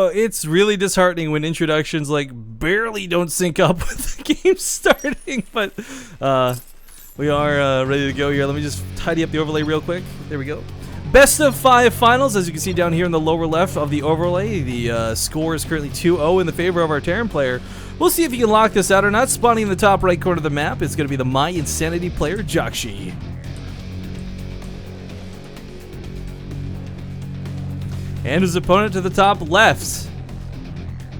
know, it's really disheartening when introductions like barely don't sync up with the game starting, but we are ready to go here. Let me just tidy up the overlay real quick. There we go. Best of 5 finals, as you can see down here in the lower left of the overlay. The score is currently 2-0 in the favor of our Terran player. We'll see if he can lock this out or not. Spawning in the top right corner of the map is going to be the My Insanity player, JJAKJI. And his opponent to the top left,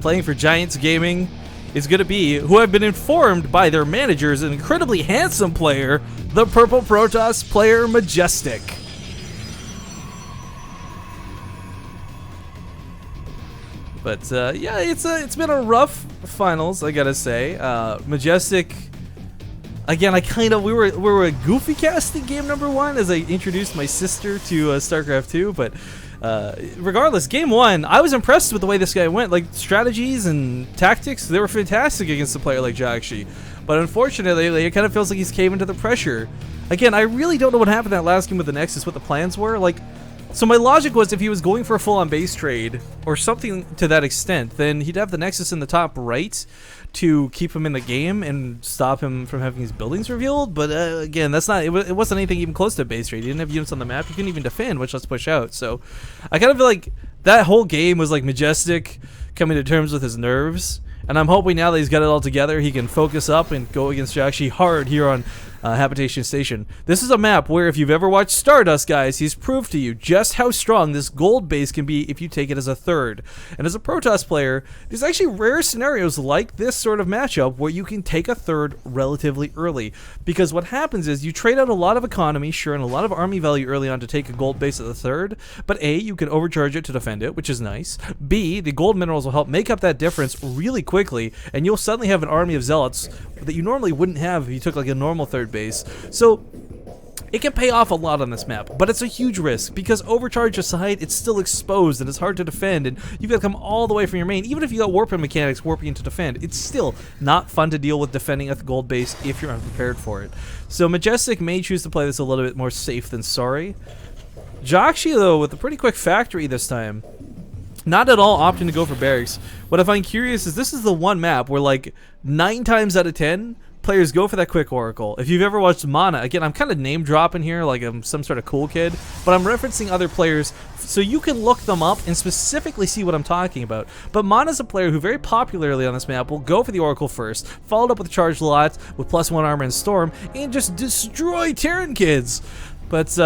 playing for Giants Gaming, is going to be, who I've been informed by their managers, an incredibly handsome player, the Purple Protoss player, Majestic. But yeah, it's been a rough finals, I gotta say. Majestic, again, we were a goofy casting game number 1 as I introduced my sister to StarCraft 2, but regardless, game 1, I was impressed with the way this guy went. Like, strategies and tactics, they were fantastic against a player like JJAKJI. But unfortunately, it kind of feels like he's caving to the pressure. Again, I really don't know what happened that last game with the Nexus, what the plans were. Like, so my logic was if he was going for a full-on base trade or something to that extent, then he'd have the Nexus in the top right to keep him in the game and stop him from having his buildings revealed. But again, that's not. It wasn't anything even close to a base trade. He didn't have units on the map. He couldn't even defend, much less push out. So I kind of feel like that whole game was like Majestic coming to terms with his nerves. And I'm hoping now that he's got it all together, he can focus up and go against JJAKJI hard here on Habitation Station. This is a map where if you've ever watched Stardust, guys, he's proved to you just how strong this gold base can be if you take it as a third. And as a Protoss player, there's actually rare scenarios like this sort of matchup where you can take a third relatively early. Because what happens is you trade out a lot of economy, sure, and a lot of army value early on to take a gold base at the third, but A, you can overcharge it to defend it, which is nice. B, the gold minerals will help make up that difference really quickly, and you'll suddenly have an army of zealots that you normally wouldn't have if you took like a normal third base. So it can pay off a lot on this map, but it's a huge risk because overcharge aside, it's still exposed and it's hard to defend, and you've got to come all the way from your main. Even if you got warping mechanics warping into defend, it's still not fun to deal with defending a gold base if you're unprepared for it. So Majestic may choose to play this a little bit more safe than sorry. JJAKJI, though, with a pretty quick factory this time, not at all opting to go for barracks. What I find curious is this is the one map where like 9 times out of 10 players go for that quick oracle. If you've ever watched Mana, again, I'm kind of name dropping here like I'm some sort of cool kid, but I'm referencing other players so you can look them up and specifically see what I'm talking about. But Mana's a player who very popularly on this map will go for the oracle first, followed up with charged lot with +1 armor and storm, and just destroy Terran kids. But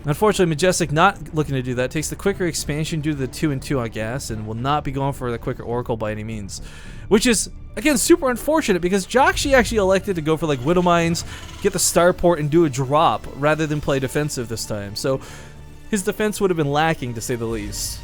unfortunately, Majestic not looking to do that. Takes the quicker expansion due to the 2-2 on gas and will not be going for the quicker oracle by any means. Which is, again, super unfortunate because JJAKJI actually elected to go for like Widow Mines, get the starport, and do a drop rather than play defensive this time. So his defense would have been lacking, to say the least.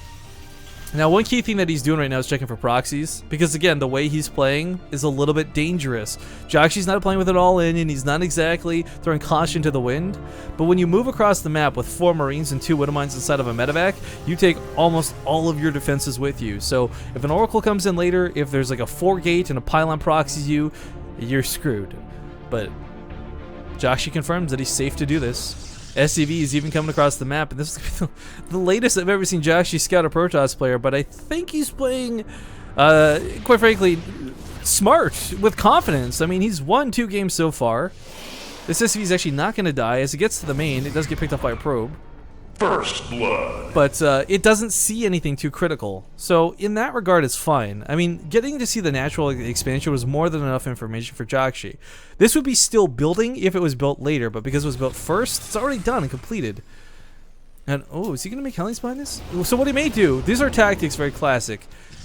Now, one key thing that he's doing right now is checking for proxies, because again, the way he's playing is a little bit dangerous. JJAKJI's not playing with it all in, and he's not exactly throwing caution to the wind, but when you move across the map with 4 Marines and 2 Widow Mines inside of a medevac, you take almost all of your defenses with you. So if an Oracle comes in later, if there's like a 4-gate and a pylon proxies you, you're screwed. But JJAKJI confirms that he's safe to do this. SCV is even coming across the map, and this is the latest I've ever seen JJAKJI scout a Protoss player, but I think he's playing, quite frankly, smart, with confidence. I mean, he's won 2 games so far. This SCV is actually not going to die. As it gets to the main, it does get picked up by a probe. First blood. But it doesn't see anything too critical. So in that regard, it's fine. I mean, getting to see the natural expansion was more than enough information for JJAKJI. This would be still building if it was built later, but because it was built first, it's already done and completed. And, oh, is he going to make Hellions behind this? So what he may do, these are tactics very classic,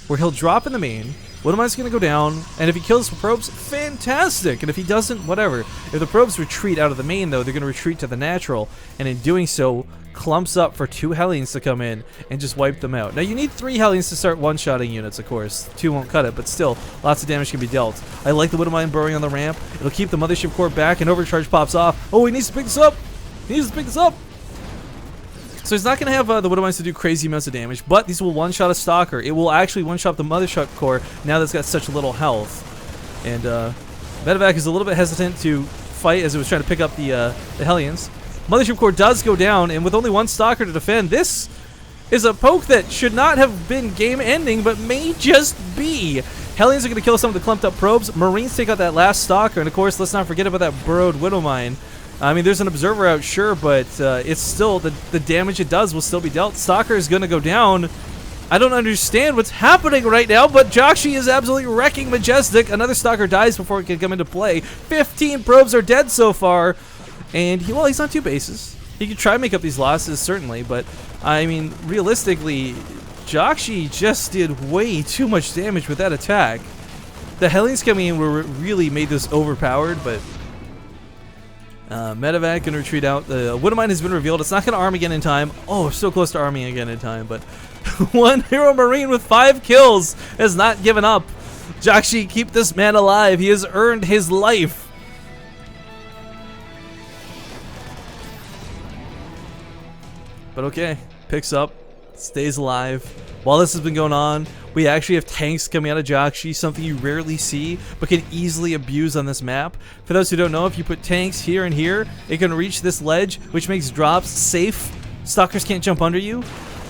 where he'll drop in the main, Widow Mine's going to go down, and if he kills the probes, fantastic! And if he doesn't, whatever. If the probes retreat out of the main, though, they're going to retreat to the natural, and in doing so, clumps up for 2 Hellions to come in and just wipe them out. Now, you need 3 Hellions to start one-shotting units, of course. 2 won't cut it, but still, lots of damage can be dealt. I like the Widow Mine burrowing on the ramp. It'll keep the Mothership Core back, and Overcharge pops off. Oh, he needs to pick this up! He needs to pick this up! So he's not going to have the Widow Mines to do crazy amounts of damage, but these will one-shot a Stalker. It will actually one-shot the Mothership Core now that it's got such little health. And Medevac is a little bit hesitant to fight as it was trying to pick up the Hellions. Mothership Core does go down, and with only 1 Stalker to defend, this is a poke that should not have been game-ending, but may just be. Hellions are going to kill some of the clumped-up probes. Marines take out that last Stalker, and of course, let's not forget about that burrowed Widow Mine. I mean, there's an Observer out, sure, but it's still, the damage it does will still be dealt. Stalker is going to go down. I don't understand what's happening right now, but JJAKJI is absolutely wrecking Majestic. Another Stalker dies before it can come into play. 15 probes are dead so far, and he's on 2 bases. He could try and make up these losses, certainly, but, I mean, realistically, JJAKJI just did way too much damage with that attack. The Hellions coming in really made this overpowered, but Medevac can retreat out. The Widow Mine has been revealed. It's not going to arm again in time. Oh, so close to arming again in time, but one Hero Marine with 5 kills has not given up. JJAKJI, keep this man alive. He has earned his life. But okay, picks up, stays alive. While this has been going on, we actually have tanks coming out of JJAKJI, something you rarely see, but can easily abuse on this map. For those who don't know, if you put tanks here and here, it can reach this ledge, which makes drops safe. Stalkers can't jump under you.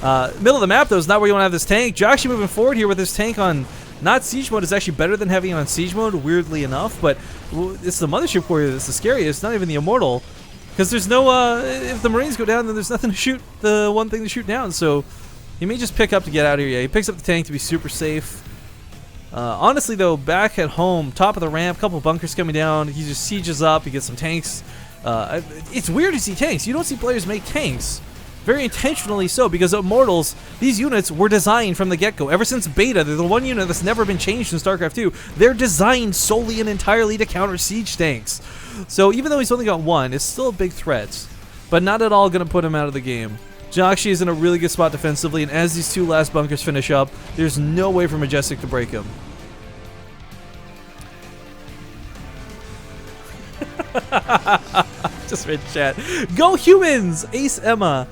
Middle of the map, though, is not where you want to have this tank. JJAKJI moving forward here with this tank on not siege mode is actually better than having it on siege mode, weirdly enough, but it's the Mothership Core that's the scariest, not even the Immortal. Because there's no, if the Marines go down, then there's nothing to shoot, the one thing to shoot down, so he may just pick up to get out of here. Yeah, he picks up the tank to be super safe. Honestly, though, back at home, top of the ramp, couple bunkers coming down, he just sieges up, he gets some tanks. It's weird to see tanks. You don't see players make tanks. Very intentionally so, because Immortals, these units were designed from the get-go. Ever since beta, they're the one unit that's never been changed in StarCraft 2. They're designed solely and entirely to counter siege tanks. So even though he's only got 1, it's still a big threat, but not at all going to put him out of the game. JJAKJI is in a really good spot defensively, and as these 2 last bunkers finish up, there's no way for Majestic to break him. Just read chat. Go humans! Ace Emma.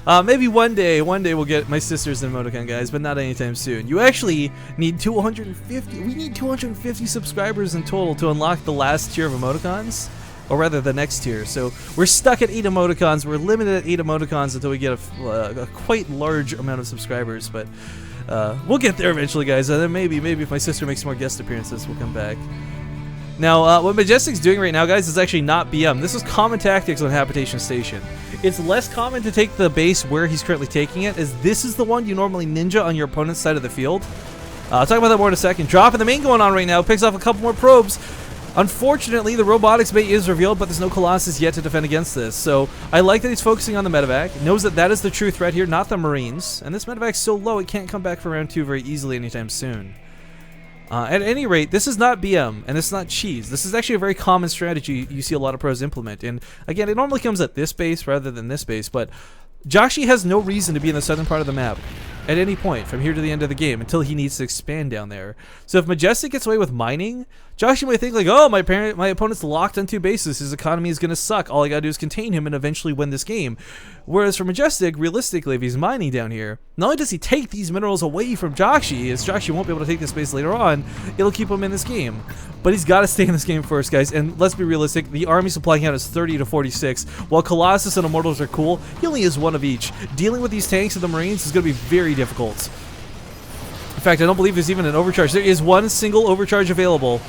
Maybe one day we'll get my sisters in emoticon, guys, but not anytime soon. You actually need 250. We need 250 subscribers in total to unlock the last tier of emoticons, or rather the next tier. So we're stuck at 8 emoticons. We're limited at 8 emoticons until we get a quite large amount of subscribers, but we'll get there eventually, guys. And then maybe if my sister makes more guest appearances, we'll come back. Now, what Majestic's doing right now, guys, is actually not BM. This is common tactics on Habitation Station. It's less common to take the base where he's currently taking it, as this is the one you normally ninja on your opponent's side of the field. I'll talk about that more in a second. Drop in the main going on right now. Picks off a couple more probes. Unfortunately, the robotics bait is revealed, but there's no Colossus yet to defend against this. So I like that he's focusing on the medevac. Knows that that is the true threat here, not the Marines. And this medevac's so low, it can't come back for round 2 very easily anytime soon. At any rate, this is not BM, and this is not cheese. This is actually a very common strategy you see a lot of pros implement. And again, it normally comes at this base rather than this base, but JJAKJI has no reason to be in the southern part of the map at any point from here to the end of the game until he needs to expand down there. So if Majestic gets away with mining, JJAKJI might think like, oh, my opponent's locked on 2 bases, his economy is going to suck, all I gotta do is contain him and eventually win this game. Whereas for Majestic, realistically, if he's mining down here, not only does he take these minerals away from JJAKJI, as JJAKJI won't be able to take this base later on, it'll keep him in this game. But he's got to stay in this game first, guys, and let's be realistic, the army supply count is 30 to 46. While Colossus and Immortals are cool, he only has 1 of each. Dealing with these tanks and the Marines is going to be very difficult. In fact, I don't believe there's even an overcharge. There is 1 single overcharge available.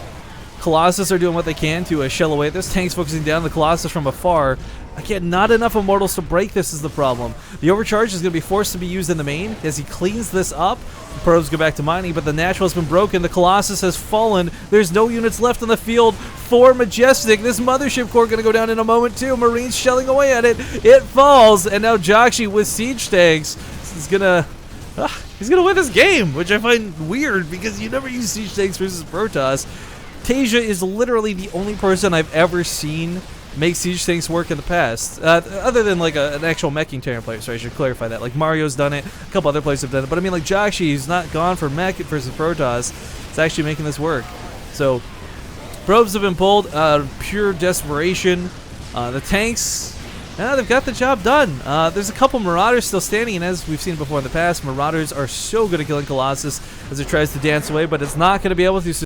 Colossus are doing what they can to shell away at this. Tank's focusing down the Colossus from afar. Again, not enough Immortals to break this is the problem. The overcharge is going to be forced to be used in the main as he cleans this up. The probes go back to mining, but the natural has been broken. The Colossus has fallen. There's no units left on the field for Majestic. This Mothership Core going to go down in a moment too. Marines shelling away at it. It falls, and now JJAKJI with siege tanks is going to... he's going to win this game, which I find weird because you never use siege tanks versus Protoss. Tasia is literally the only person I've ever seen make siege tanks work in the past, other than like an actual meching Terran player, so I should clarify that. Like Mario's done it, a couple other players have done it, but I mean like JJAKJI's not gone for mech versus Protoss. It's actually making this work. So probes have been pulled, pure desperation. The tanks, they've got the job done. There's a couple Marauders still standing, and as we've seen before in the past, Marauders are so good at killing Colossus as it tries to dance away, but it's not going to be able to